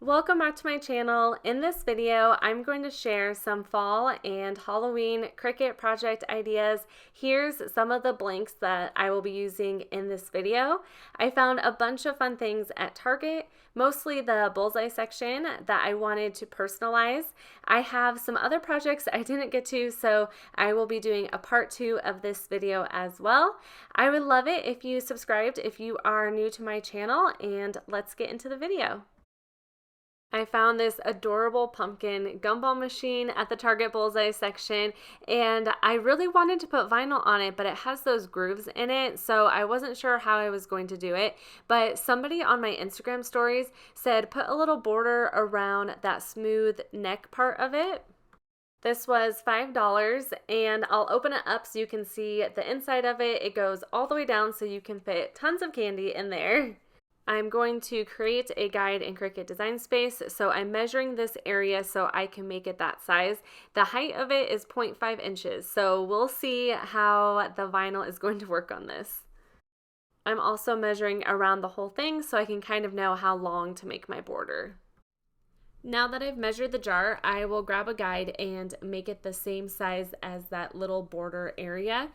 Welcome back to my channel. In this video, I'm going to share some fall and Halloween Cricut project ideas. Here's some of the blanks that I will be using in this video. I found a bunch of fun things at Target, mostly the bullseye section that I wanted to personalize. I have some other projects I didn't get to, so I will be doing a part 2 of this video as well. I would love it if you subscribed if you are new to my channel, and let's get into the video. I found this adorable pumpkin gumball machine at the Target Bullseye section, and I really wanted to put vinyl on it, but it has those grooves in it, so I wasn't sure how I was going to do it. But somebody on my Instagram stories said put a little border around that smooth neck part of it. This was $5, and I'll open it up so you can see the inside of it. It goes all the way down so you can fit tons of candy in there. I'm going to create a guide in Cricut Design Space, so I'm measuring this area so I can make it that size. The height of it is 0.5 inches, so we'll see how the vinyl is going to work on this. I'm also measuring around the whole thing so I can kind of know how long to make my border. Now that I've measured the jar, I will grab a guide and make it the same size as that little border area.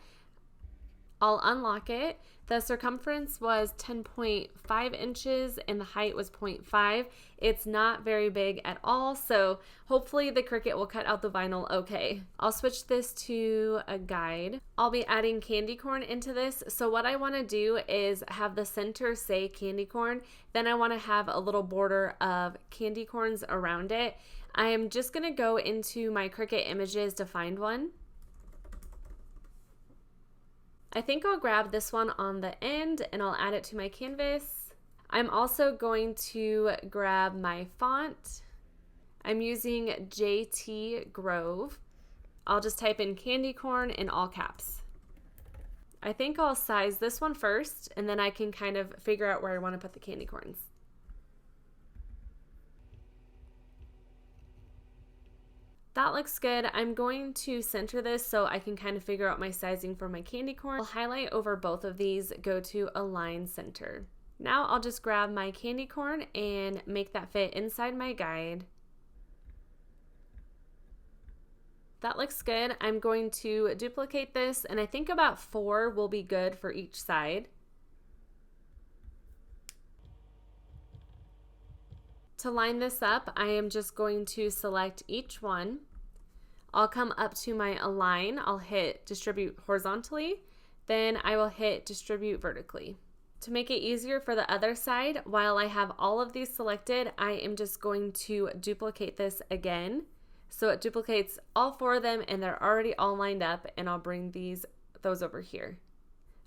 I'll unlock it. The circumference was 10.5 inches and the height was 0.5. It's not very big at all, so hopefully the Cricut will cut out the vinyl okay. I'll switch this to a guide. I'll be adding candy corn into this, so what I want to do is have the center say candy corn, then I want to have a little border of candy corns around it. I am just going to go into my Cricut images to find one. I think I'll grab this one on the end and I'll add it to my canvas. I'm also going to grab my font. I'm using JT Grove. I'll just type in candy corn in all caps. I think I'll size this one first and then I can kind of figure out where I want to put the candy corns. That looks good. I'm going to center this so I can kind of figure out my sizing for my candy corn. I'll highlight over both of these, go to align center. Now I'll just grab my candy corn and make that fit inside my guide. That looks good. I'm going to duplicate this, and I think about 4 will be good for each side. To line this up, I am just going to select each one. I'll come up to my align, I'll hit distribute horizontally, then I will hit distribute vertically. To make it easier for the other side, while I have all of these selected, I am just going to duplicate this again. So it duplicates all 4 of them and they're already all lined up, and I'll bring those over here.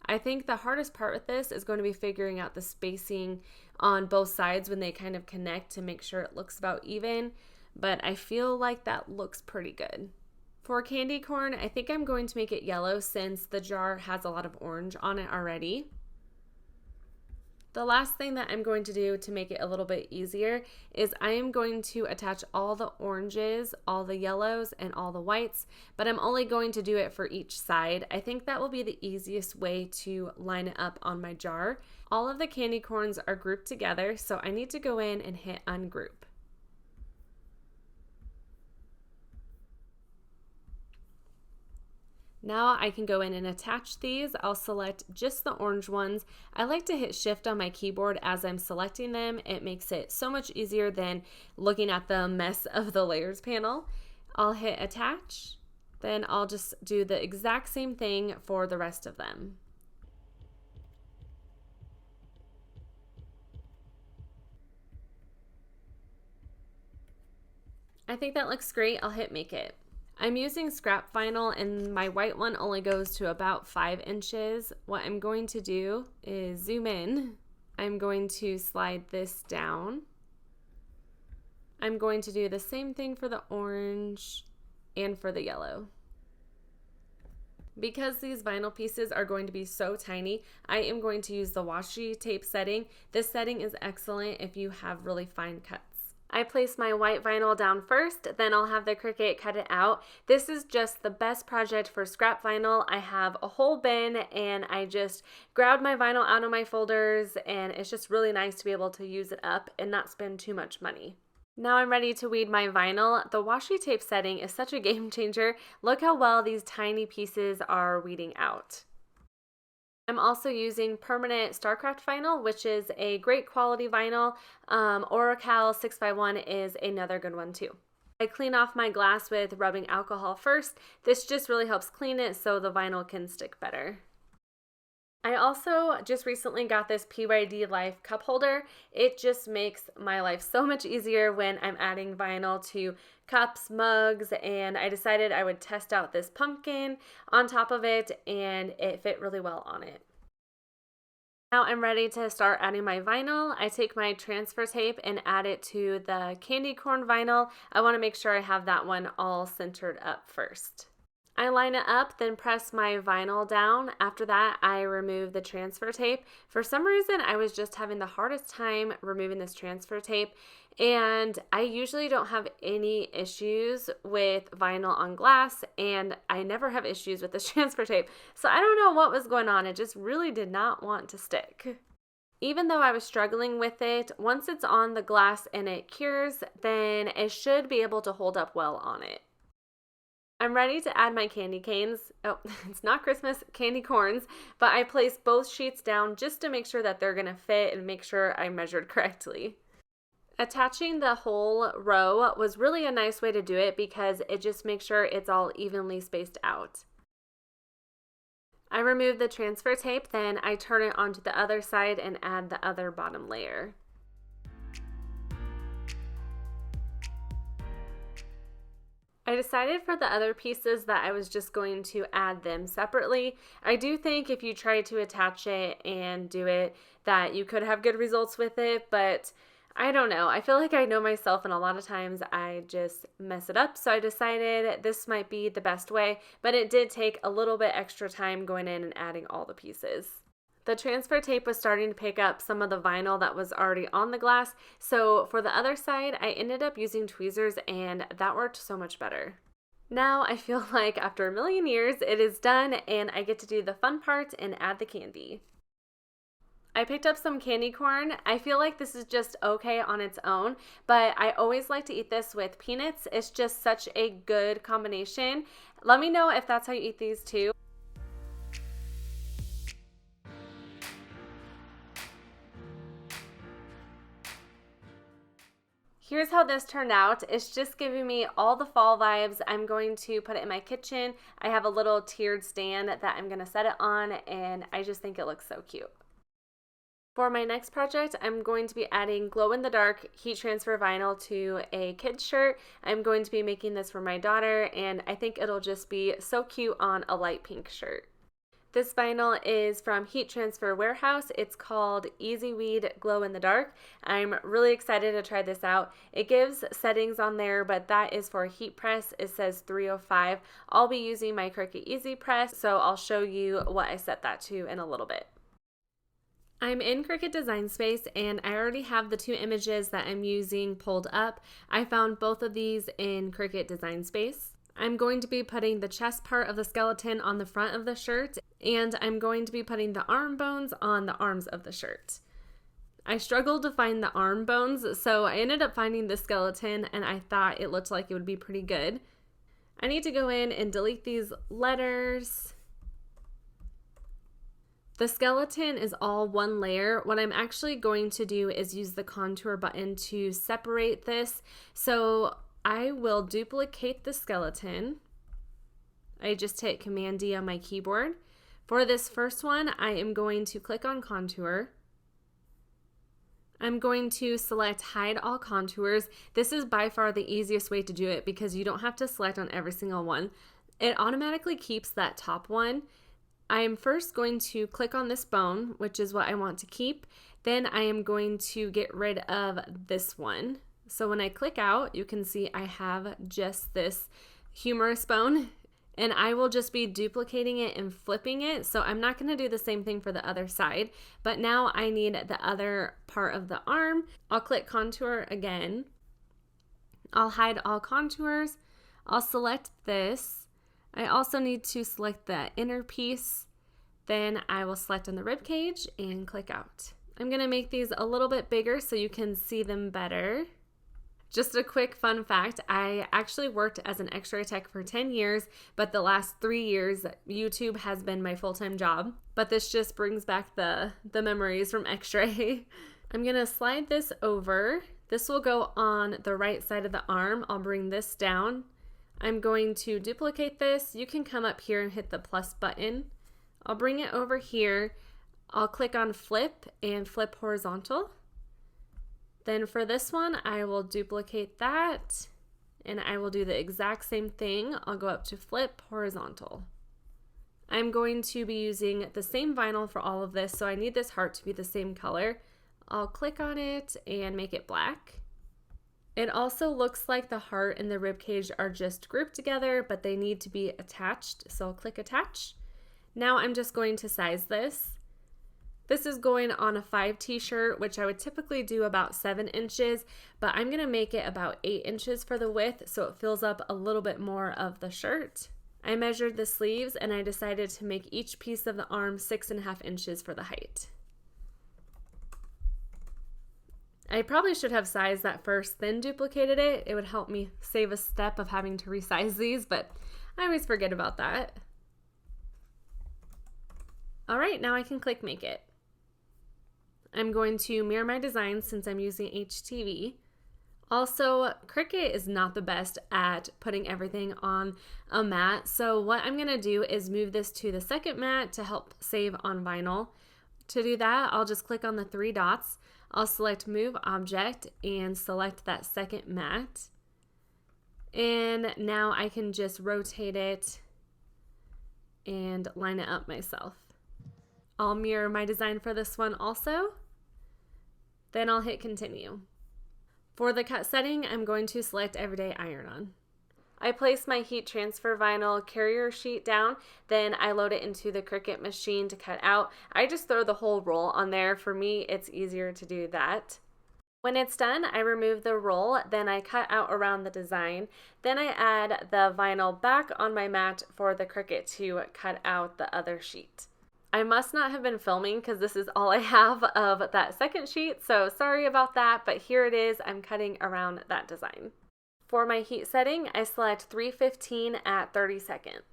I think the hardest part with this is going to be figuring out the spacing on both sides when they kind of connect to make sure it looks about even, but I feel like that looks pretty good. For candy corn, I think I'm going to make it yellow since the jar has a lot of orange on it already. The last thing that I'm going to do to make it a little bit easier is I am going to attach all the oranges, all the yellows, and all the whites, but I'm only going to do it for each side. I think that will be the easiest way to line it up on my jar. All of the candy corns are grouped together, so I need to go in and hit ungroup. Now I can go in and attach these. I'll select just the orange ones. I like to hit shift on my keyboard as I'm selecting them. It makes it so much easier than looking at the mess of the layers panel. I'll hit attach. Then I'll just do the exact same thing for the rest of them. I think that looks great. I'll hit make it. I'm using scrap vinyl and my white one only goes to about 5 inches. What I'm going to do is zoom in. I'm going to slide this down. I'm going to do the same thing for the orange and for the yellow. Because these vinyl pieces are going to be so tiny, I am going to use the washi tape setting. This setting is excellent if you have really fine cuts. I place my white vinyl down first, then I'll have the Cricut cut it out. This is just the best project for scrap vinyl. I have a whole bin and I just grabbed my vinyl out of my folders, and it's just really nice to be able to use it up and not spend too much money. Now I'm ready to weed my vinyl. The washi tape setting is such a game changer. Look how well these tiny pieces are weeding out. I'm also using permanent StarCraft vinyl, which is a great quality vinyl. Oracal 6x1 is another good one too. I clean off my glass with rubbing alcohol first. This just really helps clean it so the vinyl can stick better. I also just recently got this PYD Life cup holder. It just makes my life so much easier when I'm adding vinyl to cups, mugs, and I decided I would test out this pumpkin on top of it, and it fit really well on it. Now I'm ready to start adding my vinyl. I take my transfer tape and add it to the candy corn vinyl. I want to make sure I have that one all centered up first. I line it up, then press my vinyl down. After that, I remove the transfer tape. For some reason, I was just having the hardest time removing this transfer tape, and I usually don't have any issues with vinyl on glass, and I never have issues with this transfer tape. So I don't know what was going on. It just really did not want to stick. Even though I was struggling with it, once it's on the glass and it cures, then it should be able to hold up well on it. I'm ready to add my candy canes. Oh, it's not Christmas, candy corns, but I placed both sheets down just to make sure that they're gonna fit and make sure I measured correctly. Attaching the whole row was really a nice way to do it because it just makes sure it's all evenly spaced out. I remove the transfer tape, then I turn it onto the other side and add the other bottom layer. I decided for the other pieces that I was just going to add them separately. I do think if you try to attach it and do it that you could have good results with it, but I don't know. I feel like I know myself and a lot of times I just mess it up. So I decided this might be the best way, but it did take a little bit extra time going in and adding all the pieces. The transfer tape was starting to pick up some of the vinyl that was already on the glass, so for the other side, I ended up using tweezers and that worked so much better. Now I feel like after a million years, it is done and I get to do the fun part and add the candy. I picked up some candy corn. I feel like this is just okay on its own, but I always like to eat this with peanuts. It's just such a good combination. Let me know if that's how you eat these too. Here's how this turned out. It's just giving me all the fall vibes. I'm going to put it in my kitchen. I have a little tiered stand that I'm gonna set it on and I just think it looks so cute. For my next project, I'm going to be adding glow-in-the-dark heat transfer vinyl to a kid's shirt. I'm going to be making this for my daughter and I think it'll just be so cute on a light pink shirt. This vinyl is from Heat Transfer Warehouse. It's called Easy Weed Glow in the Dark. I'm really excited to try this out. It gives settings on there, but that is for heat press. It says 305. I'll be using my Cricut Easy Press, so I'll show you what I set that to in a little bit. I'm in Cricut Design Space and I already have the two images that I'm using pulled up. I found both of these in Cricut Design Space. I'm going to be putting the chest part of the skeleton on the front of the shirt, and I'm going to be putting the arm bones on the arms of the shirt. I struggled to find the arm bones, so I ended up finding the skeleton, and I thought it looked like it would be pretty good. I need to go in and delete these letters. The skeleton is all one layer. What I'm actually going to do is use the contour button to separate this. So I will duplicate the skeleton. I just hit Command D on my keyboard. For this first one, I am going to click on contour. I'm going to select hide all contours. This is by far the easiest way to do it because you don't have to select on every single one. It automatically keeps that top one. I am first going to click on this bone, which is what I want to keep. Then I am going to get rid of this one. So when I click out, you can see I have just this humerus bone, and I will just be duplicating it and flipping it. So I'm not going to do the same thing for the other side, but now I need the other part of the arm. I'll click contour again. I'll hide all contours. I'll select this. I also need to select the inner piece. Then I will select on the rib cage and click out. I'm going to make these a little bit bigger so you can see them better. Just a quick fun fact, I actually worked as an X-ray tech for 10 years, but the last 3 years, YouTube has been my full-time job. But this just brings back the memories from X-ray. I'm gonna slide this over. This will go on the right side of the arm. I'll bring this down. I'm going to duplicate this. You can come up here and hit the plus button. I'll bring it over here. I'll click on flip and flip horizontal. Then for this one, I will duplicate that and I will do the exact same thing. I'll go up to flip horizontal. I'm going to be using the same vinyl for all of this, so I need this heart to be the same color. I'll click on it and make it black. It also looks like the heart and the rib cage are just grouped together, but they need to be attached, so I'll click attach. Now I'm just going to size this. This is going on a 5 t-shirt, which I would typically do about 7 inches, but I'm gonna make it about 8 inches for the width so it fills up a little bit more of the shirt. I measured the sleeves and I decided to make each piece of the arm 6.5 inches for the height. I probably should have sized that first, then duplicated it. It would help me save a step of having to resize these, but I always forget about that. All right, now I can click make it. I'm going to mirror my design since I'm using HTV. Also, Cricut is not the best at putting everything on a mat, so what I'm gonna do is move this to the second mat to help save on vinyl. To do that, I'll just click on the 3 dots. I'll select move object and select that second mat. And now I can just rotate it and line it up myself. I'll mirror my design for this one also. Then I'll hit continue. For the cut setting, I'm going to select everyday iron on. I place my heat transfer vinyl carrier sheet down, then I load it into the Cricut machine to cut out. I just throw the whole roll on there. For me, it's easier to do that. When it's done, I remove the roll, then I cut out around the design. Then I add the vinyl back on my mat for the Cricut to cut out the other sheet. I must not have been filming because this is all I have of that second sheet, so sorry about that, but here it is. I'm cutting around that design. For my heat setting, I select 315 at 30 seconds.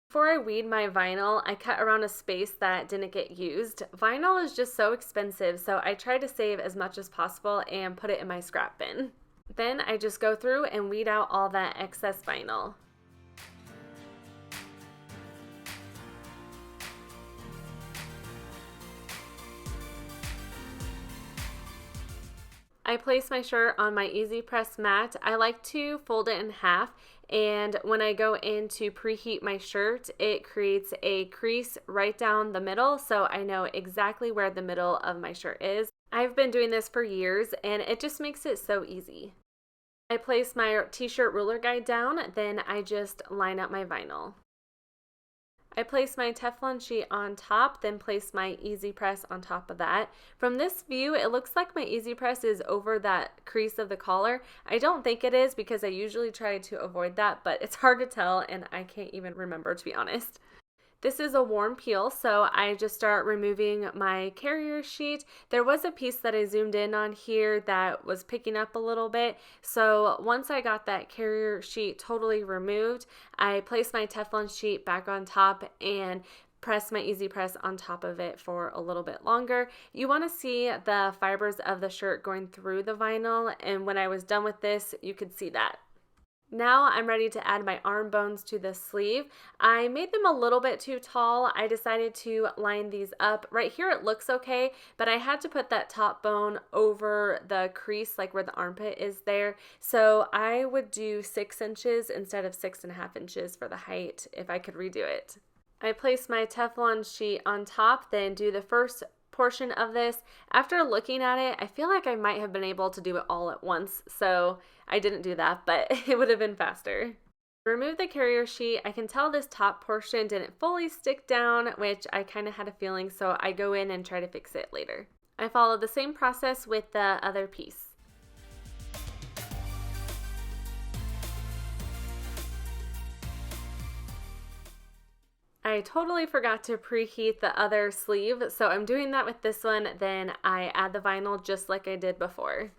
Before I weed my vinyl, I cut around a space that didn't get used. Vinyl is just so expensive, so I try to save as much as possible and put it in my scrap bin. Then I just go through and weed out all that excess vinyl. I place my shirt on my easy press mat. I like to fold it in half, and when I go in to preheat my shirt, it creates a crease right down the middle, so I know exactly where the middle of my shirt is. I've been doing this for years, and it just makes it so easy. I place my t-shirt ruler guide down, then I just line up my vinyl. I place my Teflon sheet on top, then place my Easy Press on top of that. From this view, it looks like my Easy Press is over that crease of the collar. I don't think it is because I usually try to avoid that, but it's hard to tell and I can't even remember, to be honest. This is a warm peel, so I just start removing my carrier sheet. There was a piece that I zoomed in on here that was picking up a little bit, so once I got that carrier sheet totally removed, I placed my Teflon sheet back on top and press my Easy Press on top of it for a little bit longer. You want to see the fibers of the shirt going through the vinyl, and when I was done with this, you could see that. Now I'm ready to add my arm bones to the sleeve. I made them a little bit too tall. I decided to line these up. Right here it looks okay, but I had to put that top bone over the crease, like where the armpit is there. So I would do 6 inches instead of 6.5 inches for the height if I could redo it. I place my Teflon sheet on top, then do the first portion of this. After looking at it, I feel like I might have been able to do it all at once, so I didn't do that, but it would have been faster. Remove the carrier sheet. I can tell this top portion didn't fully stick down, which I kind of had a feeling, so I go in and try to fix it later. I follow the same process with the other piece. I totally forgot to preheat the other sleeve, so I'm doing that with this one, then I add the vinyl just like I did before.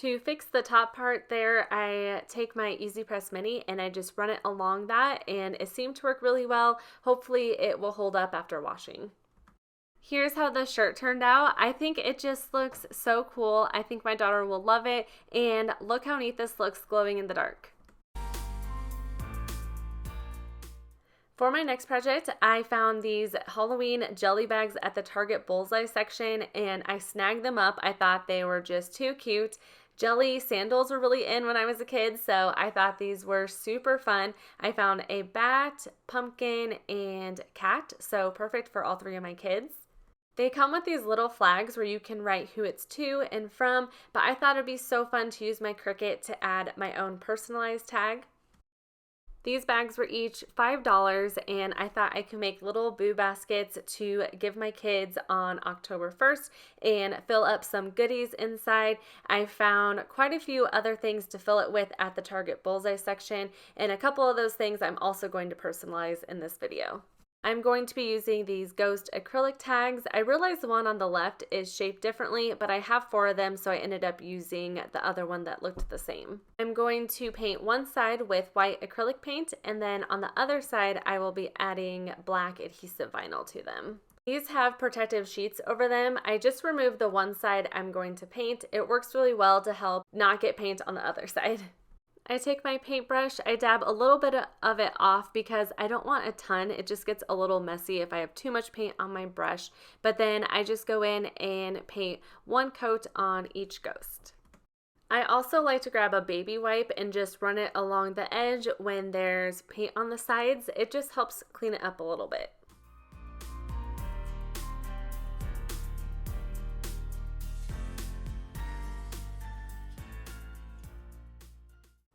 To fix the top part there, I take my Easy Press Mini and I just run it along that, and it seemed to work really well. Hopefully it will hold up after washing. Here's how the shirt turned out. I think it just looks so cool. I think my daughter will love it, and look how neat this looks glowing in the dark. For my next project, I found these Halloween jelly bags at the Target Bullseye section, and I snagged them up. I thought they were just too cute. Jelly sandals were really in when I was a kid, so I thought these were super fun. I found a bat, pumpkin, and cat, so perfect for all three of my kids. They come with these little flags where you can write who it's to and from, but I thought it'd be so fun to use my Cricut to add my own personalized tag. These bags were each $5, and I thought I could make little boo baskets to give my kids on October 1st and fill up some goodies inside. I found quite a few other things to fill it with at the Target Bullseye section, and a couple of those things I'm also going to personalize in this video. I'm going to be using these ghost acrylic tags. I realized the one on the left is shaped differently, but I have 4 of them, so I ended up using the other one that looked the same. I'm going to paint one side with white acrylic paint, and then on the other side I will be adding black adhesive vinyl to them. These have protective sheets over them. I just removed the one side I'm going to paint. It works really well to help not get paint on the other side. I take my paintbrush, I dab a little bit of it off because I don't want a ton. It just gets a little messy if I have too much paint on my brush. But then I just go in and paint one coat on each ghost. I also like to grab a baby wipe and just run it along the edge when there's paint on the sides. It just helps clean it up a little bit.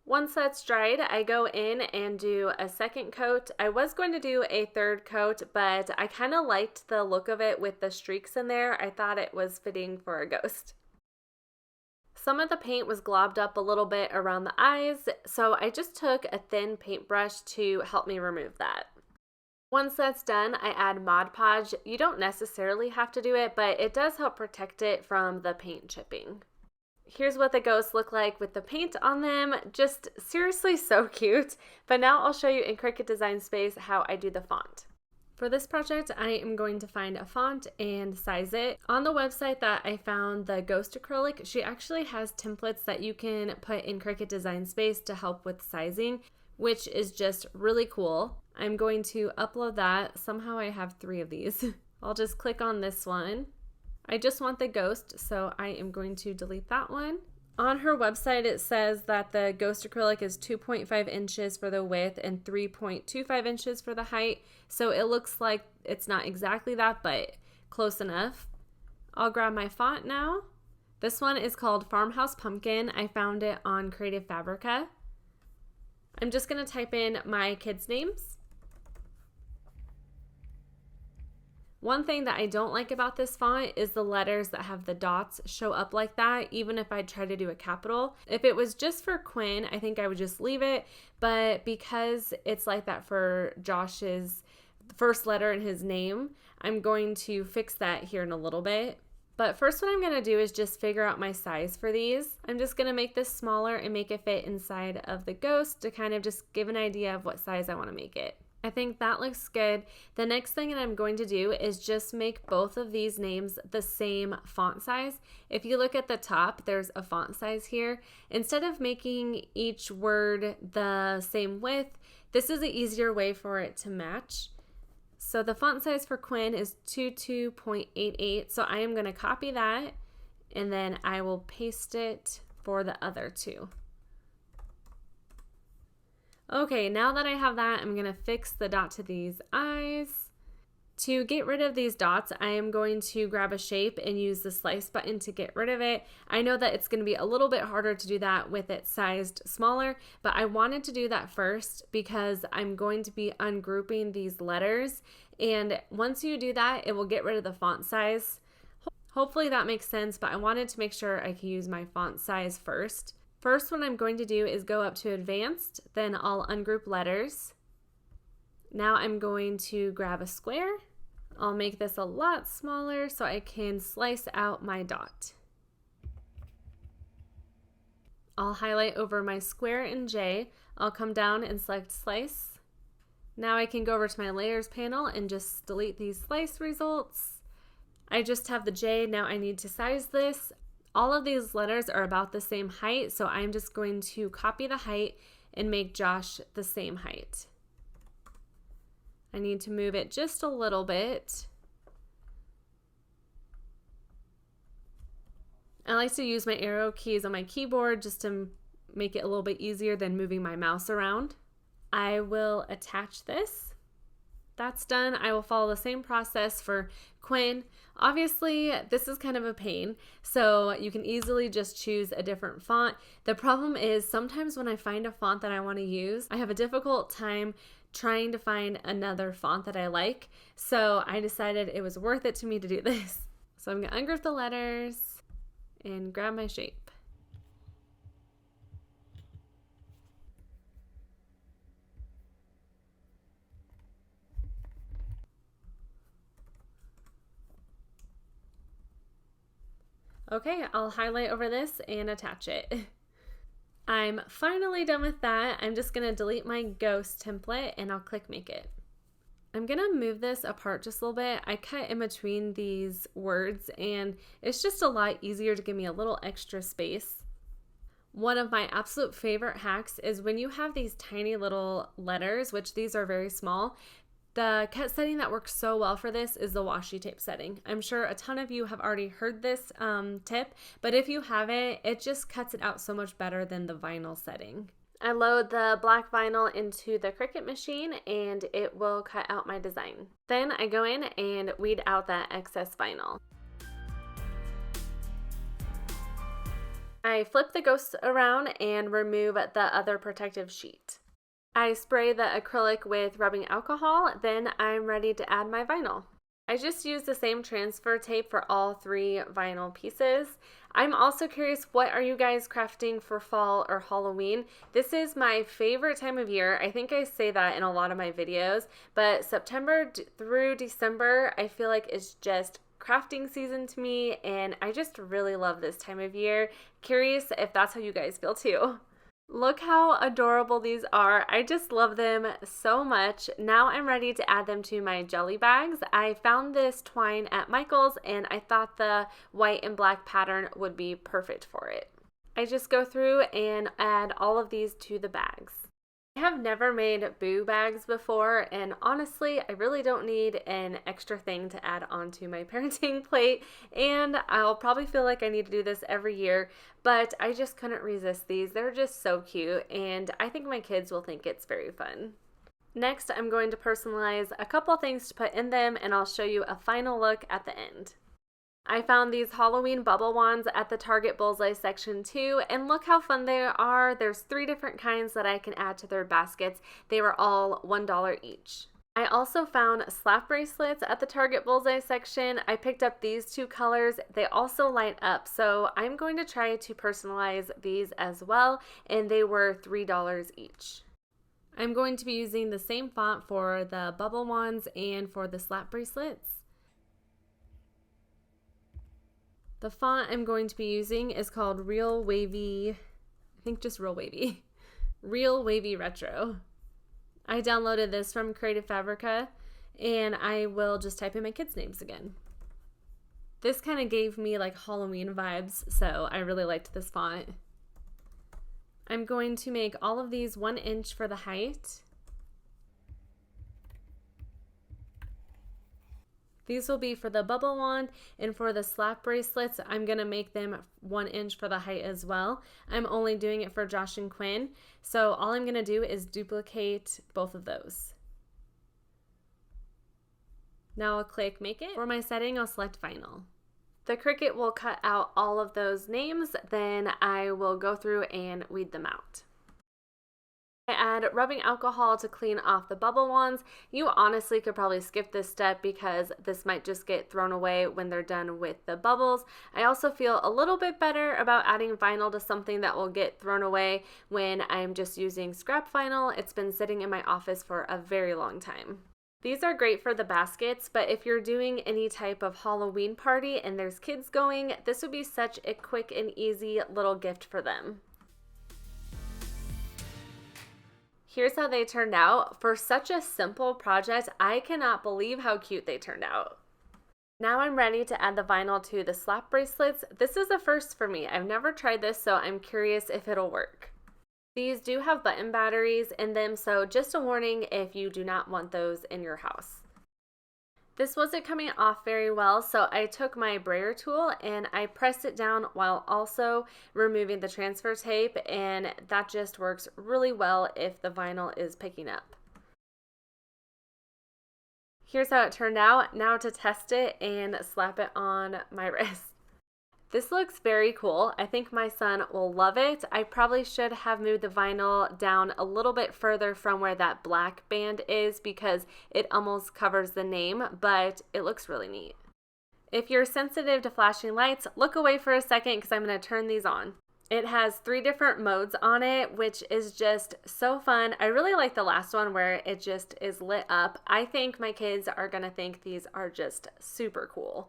Once that's dried, I go in and do a second coat. I was going to do a third coat, but I kind of liked the look of it with the streaks in there. I thought it was fitting for a ghost. Some of the paint was globbed up a little bit around the eyes, so I just took a thin paintbrush to help me remove that. Once that's done, I add Mod Podge. You don't necessarily have to do it, but it does help protect it from the paint chipping. Here's what the ghosts look like with the paint on them. Just seriously so cute. But now I'll show you in Cricut Design Space how I do the font. For this project, I am going to find a font and size it. On the website that I found the ghost acrylic, she actually has templates that you can put in Cricut Design Space to help with sizing, which is just really cool. I'm going to upload that. Somehow I have 3 of these. I'll just click on this one. I just want the ghost, so I am going to delete that one. On her website, it says that the ghost acrylic is 2.5 inches for the width and 3.25 inches for the height. So it looks like it's not exactly that, but close enough. I'll grab my font now. This one is called Farmhouse Pumpkin. I found it on Creative Fabrica. I'm just going to type in my kids' names. One thing that I don't like about this font is the letters that have the dots show up like that, even if I try to do a capital. If it was just for Quinn, I think I would just leave it, but because it's like that for Josh's first letter in his name, I'm going to fix that here in a little bit. But first what I'm going to do is just figure out my size for these. I'm just going to make this smaller and make it fit inside of the ghost to kind of just give an idea of what size I want to make it. I think that looks good. The next thing that I'm going to do is just make both of these names the same font size. If you look at the top, there's a font size here. Instead of making each word the same width, this is an easier way for it to match. So the font size for Quinn is 22.88. So I am going to copy that and then I will paste it for the other 2. Okay, now that I have that, I'm going to fix the dot to these eyes. To get rid of these dots, I am going to grab a shape and use the slice button to get rid of it. I know that it's going to be a little bit harder to do that with it sized smaller, but I wanted to do that first because I'm going to be ungrouping these letters. And once you do that, it will get rid of the font size. Hopefully that makes sense, but I wanted to make sure I could use my font size first. First, what I'm going to do is go up to Advanced, then I'll ungroup letters. Now I'm going to grab a square. I'll make this a lot smaller. smaller so I can slice out my dot. I'll highlight over my square and J. I'll come down and select slice. Now I can go over to my layers panel and just delete these slice results. I just have the J. Now I need to size this. All of these letters are about the same height, so I'm just going to copy the height and make Josh the same height. I need to move it just a little bit. I like to use my arrow keys on my keyboard just to make it a little bit easier than moving my mouse around. I will attach this. That's done. I will follow the same process for Quinn. Obviously, this is kind of a pain, so you can easily just choose a different font. The problem is sometimes when I find a font that I want to use, I have a difficult time trying to find another font that I like, so I decided it was worth it to me to do this. So I'm going to ungroup the letters and grab my shape. Okay, I'll highlight over this and attach it. I'm finally done with that. I'm just gonna delete my ghost template and I'll click make it. I'm gonna move this apart just a little bit. I cut in between these words and it's just a lot easier to give me a little extra space. One of my absolute favorite hacks is when you have these tiny little letters, which these are very small, the cut setting that works so well for this is the washi tape setting. I'm sure a ton of you have already heard this tip, but if you haven't, it just cuts it out so much better than the vinyl setting. I load the black vinyl into the Cricut machine and it will cut out my design. Then I go in and weed out that excess vinyl. I flip the ghosts around and remove the other protective sheet. I spray the acrylic with rubbing alcohol, then I'm ready to add my vinyl. I just used the same transfer tape for all 3 vinyl pieces. I'm also curious, what are you guys crafting for fall or Halloween? This is my favorite time of year. I think I say that in a lot of my videos, but September through December, I feel like it's just crafting season to me, and I just really love this time of year. Curious if that's how you guys feel too. Look how adorable these are. I just love them so much. Now I'm ready to add them to my jelly bags. I found this twine at Michael's and I thought the white and black pattern would be perfect for it. I just go through and add all of these to the bags. I have never made boo bags before, and honestly, I really don't need an extra thing to add onto my parenting plate, and I'll probably feel like I need to do this every year, but I just couldn't resist these. They're just so cute, and I think my kids will think it's very fun. Next, I'm going to personalize a couple things to put in them, and I'll show you a final look at the end. I found these Halloween bubble wands at the Target Bullseye section too, and look how fun they are. There's 3 different kinds that I can add to their baskets. They were all $1 each. I also found slap bracelets at the Target Bullseye section. I picked up these 2 colors. They also light up, so I'm going to try to personalize these as well, and they were $3 each. I'm going to be using the same font for the bubble wands and for the slap bracelets. The font I'm going to be using is called Real Wavy, I think just Real Wavy, Real Wavy Retro. I downloaded this from Creative Fabrica, and I will just type in my kids' names again. This kind of gave me like Halloween vibes, so I really liked this font. I'm going to make all of these 1 inch for the height. These will be for the bubble wand, and for the slap bracelets, I'm going to make them 1 inch for the height as well. I'm only doing it for Josh and Quinn, so all I'm going to do is duplicate both of those. Now I'll click make it. For my setting, I'll select vinyl. The Cricut will cut out all of those names, then I will go through and weed them out. I add rubbing alcohol to clean off the bubble wands. You honestly could probably skip this step because this might just get thrown away when they're done with the bubbles. I also feel a little bit better about adding vinyl to something that will get thrown away when I'm just using scrap vinyl. It's been sitting in my office for a very long time. These are great for the baskets, but if you're doing any type of Halloween party and there's kids going, this would be such a quick and easy little gift for them. Here's how they turned out. For such a simple project, I cannot believe how cute they turned out. Now I'm ready to add the vinyl to the slap bracelets. This is a first for me. I've never tried this, so I'm curious if it'll work. These do have button batteries in them, so just a warning if you do not want those in your house. This wasn't coming off very well, so I took my brayer tool and I pressed it down while also removing the transfer tape, and that just works really well if the vinyl is picking up. Here's how it turned out. Now to test it and slap it on my wrist. This looks very cool. I think my son will love it. I probably should have moved the vinyl down a little bit further from where that black band is because it almost covers the name, but it looks really neat. If you're sensitive to flashing lights, look away for a second because I'm going to turn these on. It has 3 different modes on it, which is just so fun. I really like the last one where it just is lit up. I think my kids are going to think these are just super cool.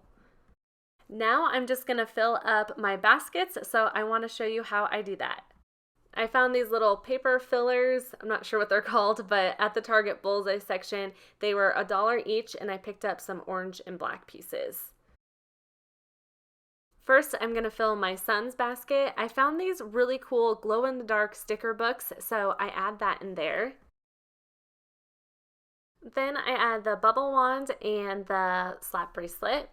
Now I'm just going to fill up my baskets, so I want to show you how I do that. I found these little paper fillers, I'm not sure what they're called, but at the Target Bullseye section, they were $1 each, and I picked up some orange and black pieces. First, I'm going to fill my son's basket. I found these really cool glow-in-the-dark sticker books, so I add that in there. Then I add the bubble wand and the slap bracelet.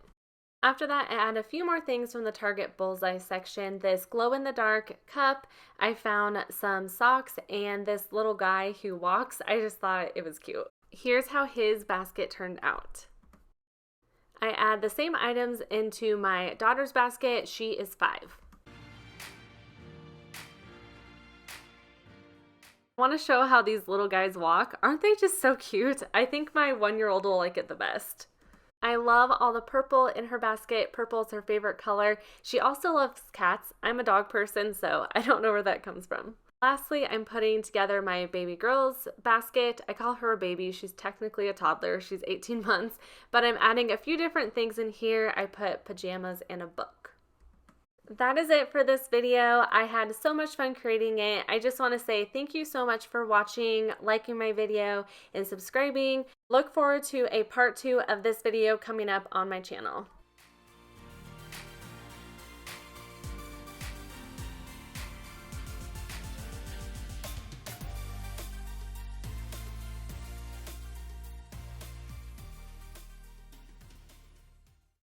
After that, I add a few more things from the Target Bullseye section. This glow-in-the-dark cup, I found some socks, and this little guy who walks. I just thought it was cute. Here's how his basket turned out. I add the same items into my daughter's basket. She is 5. I want to show how these little guys walk. Aren't they just so cute? I think my 1-year-old will like it the best. I love all the purple in her basket. Purple is her favorite color. She also loves cats. I'm a dog person, so I don't know where that comes from. Lastly, I'm putting together my baby girl's basket. I call her a baby. She's technically a toddler. She's 18 months, but I'm adding a few different things in here. I put pajamas and a book. That is it for this video. I had so much fun creating it. I just want to say thank you so much for watching, liking my video, and subscribing. Look forward to a part 2 of this video coming up on my channel.